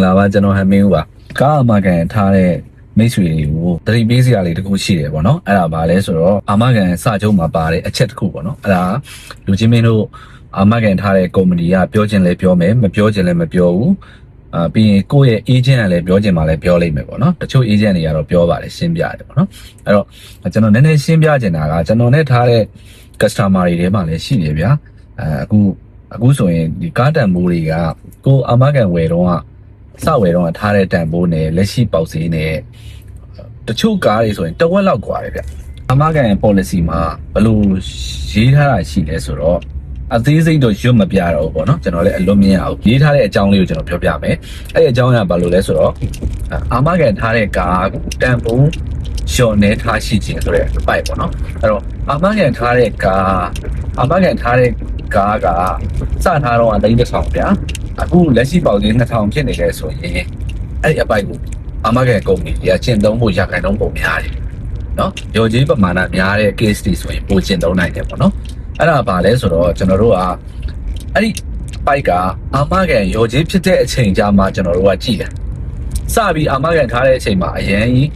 လာပါကျွန်တော်ဟန်မင်းဦးပါကားအမကန်ထားတဲ့မိတ်ဆွေတွေကိုတတိပေးစရာလေးတခုရှိတယ်ပေါ့နော်အဲ့ဒါဘာလဲဆိုတော့အာမကန်စချုပ်မှာပါတဲ့အချက်တစ်ခုပေါ့နော်အဲ့ဒါလူချင်းမင်းတို့အာမကန်ထားတဲ့ကုမ္ပဏီကပြောချင်လဲပြောမယ်မပြောချင်လဲမပြောဘူးပြီးရင်ကိုယ့်ရဲ့ agent ကလည်းပြောချင်မှလည်းပြောလိမ့်မယ်ပေါ့နော်တချို့ agent တွေကတော့ပြောပါတယ်ရှင်းပြတယ်ပေါ့နော်အဲ့တော့ကျွန်တော်နည်းနည်းရှင်းပြချင်တာကကျွန်တော်နဲ့ထားတဲ့ customer တွေထဲမှာလည်းရှိတယ်ဗျာအခုဆိုရင်ဒီကားတန်ဖိုးတွေကကိုအာမကန်ဝယ်တော့စဝယ်တော့ထားတဲ့တန်ဖိုးနဲ့လက်ရှိပေါက်ဈေးနဲ့တချို့ကားတွေဆိုရင်တဝက်လောက်กว่าတယ်ဗျအာမကန် policy မှာဘယ်လိုရေးထားတာရှိလဲဆိုတော့အသေးစိတ်တော့ရွတ်မပြတော့ဘူးပေါ့နော်ကျွန်တော်လည်းအလွတ်မြင်အောင်ရေးထားတဲ့အကြောင်းလေးကိုကျွန်တော်ပြောပြမယ်အဲ့ဒီအကြောင်းကဘာလို့လဲဆိုတော့အာမကန်ထားတဲ့ကားတန်ဖိုးလျှော်နေထားရှိခြင်းဆိုတဲ့အပိုက်ပေါ့နော်အဲ့တော့အာမကန်ထားတဲ့ကားကစထားတော့3,000ဗျာအခုလက်ရှိပေါက်ဈေး2,000ဖြစ်နေတယ်ဆိုရင်အဲ့ဒီအပိုက်ကိုအာမကန်ကုမ္ပဏီတွေကကျင့်သုံးဖို့ရာခိုင်နှုန်းပုံများတယ်နော်ရော်ကြီးပမာဏများတဲ့ case တွေဆိုရင်ပိုကျင့်သုံးနိုင်တယ်ပေါ့နော်အဲ့ဒါဘာလဲဆိုတော့ကျွန်တော်တို့ကအဲ့ဒီပိုက်ကအာမကန်ရော်ကြီးဖြစ်တဲ့အချိန်ကြာမှကျွန်တော်တို့ကကြည့်တယ်စပြီးအာမကန်ထားတဲ့အချိန်မှာအရင်ကြီး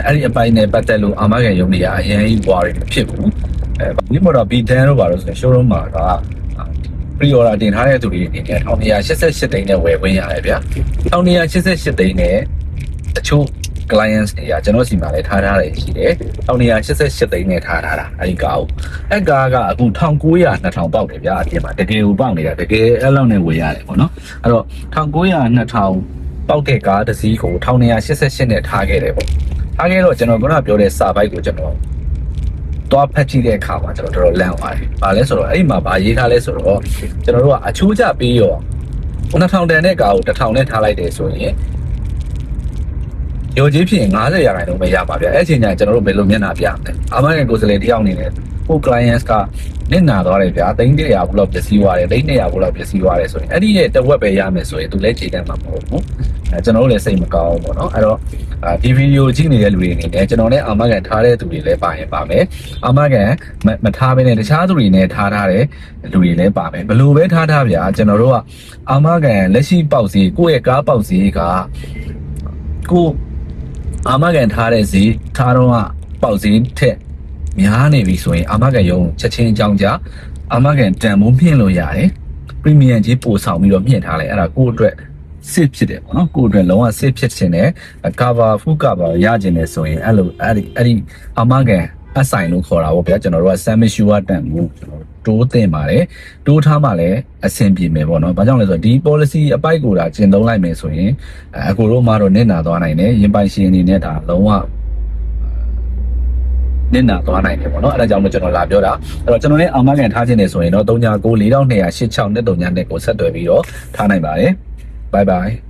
အဲ့ဒီအပိုက်နဲ့ပတ်သက်လို့အာမကန်ရုံတွေကအရင်ကြီးပွားတွေဖြစ်ဘူးဒီမော်တော် B10 တို့ပါလို့ဆိုရင် showroom မှာကpre-order တင်ထားတဲ့သူတွေအနေနဲ့1288သိန်းနဲ့ဝယ်ခွင့်ရတယ်ဗျာ1288သိန်းနဲ့တချို့ clients တွေကကျွန်တော်စီမှာလည်းထားတယ်ရှိတယ်1288သိန်းနဲ့ထားတာအဲဒီကားကိုကားကအခု1900 2000ပေါက်တယ်ဗျာအပြင်မှာတကယ်ကိုပေါက်နေတာတကယ်အဲ့လောက်နဲ့ဝယ်ရတယ်ပေါ့နော်အဲ့တော့1900 2000ပေါက်တဲ့ကားတစ်စီးကို1288နဲ့ထားခဲ့တယ်ပေါ့ထားခဲ့တော့ကျွန်တော်ကပြောတဲ့စာပိုက်ကိုကျွန်တော်တော့ဖတ်ကြည့်တဲ့အခါမှာကျွန်တော်တော်တော်လန့်သွားတယ်။ဘာလဲဆိုတော့အဲ့ဒီမှာဗာရေးထားလဲဆိုတော့ကျွန်တော်တို့ကအချိုးကျပေးရော2000တန်တဲ့ကားကို1000နဲ့ထားလိုက်တယ်ဆိုရင်ရော်ကြီးဖြစ်ရင်90ရာခိုင်နှုန်းပဲရပါဗျ။အဲ့ချိန်ကျကျွန်တော်တို့ဘယ်လိုမျက်နှာပြမလဲ။အာမကန်ကိုယ်စားလှယ်တယောက်အနေနဲ့ကို clients ကနစ်နာသွားတယ်ဗျာ300ဘူးလောက်ပျက်စီးသွားတယ်300ဘူးလောက်ပျက်စီးသွားတယ်ဆိုရင်အဲ့ဒီရဲ့တဝက်ပဲရမယ်ဆိုရင်သူလည်းခြေတန်းမှာမဟုတ်ဘူးကျွန်တော်တို့လည်းစိတ်မကောင်းဘူးပေါ့နော်အဲ့တော့ဒီဗီဒီယိုကြည့်နေတဲ့လူတွေအနေနဲ့ကျွန်တော်နဲ့အာမကန်ထားတဲ့သူတွေလည်းပါရင်ပါမယ်အာမကန်မထားဘဲနဲ့တခြားသူတွေနဲ့ထားတဲ့လူတွေလည်းပါမယ်ဘယ်လိုပဲထားဗျာကျွန်တော်တို့ကအာမကန်လက်ရှိပေါက်ဈေးကိုယ့်ရဲ့ကားပေါက်ဈေးကကိုအာမကန်ထားတဲ့ဈေးထားတော့ပေါက်ဈေးထက်များနေပြီဆိုရင်အာမကန်ရုံချက်ချင်းအကြောင်းကြအာမကန်တန်မိုးမြင့်လို့ရတယ်ပရီမီယံကြီးပို့ဆောင်ပြီးတော့မြင့်ထားလိုက်အဲ့ဒါကိုယ့်အတွက်စစ်ဖြစ်တယ်ပေါ့နော်ကိုယ့်အတွက်လုံးဝစစ်ဖြစ်ခြင်းနဲ့ cover full cover ရခြင်းနဲ့ဆိုရင်အဲ့ဒီအာမကန်အဆိုင်လို့ခေါ်တာပေါ့ဗျာကျွန်တော်တို့က summit sure တန်မိုးတိုးတင်ပါတယ်တိုးထားမှလည်းအဆင်ပြေမယ်ပေါ့နော်ဘာကြောင့်လဲဆိုတော့ဒီ policy အပိုက်ကိုဒါကျင့်သုံးလိုက်မယ်ဆိုရင်အကိုတို့မှတော့နစ်နာသွားနိုင်တယ်ရင်ပိုင်ရှင်အနေနဲ့ဒါလုံးဝနစ်နာသွားနိုင်တယ်ပေါ့နော်အဲ့ဒါကြောင့်မို့ကျွန်တော်လာပြောတာအဲ့တော့ကျွန်တော်လည်းအာမကန်ထားခြင်းနေဆိုရင်တော့39 4286နဲ့39နဲ့ကိုဆက်သွယ်ပြီးတော့ထားနိုင်ပါတယ်bye bye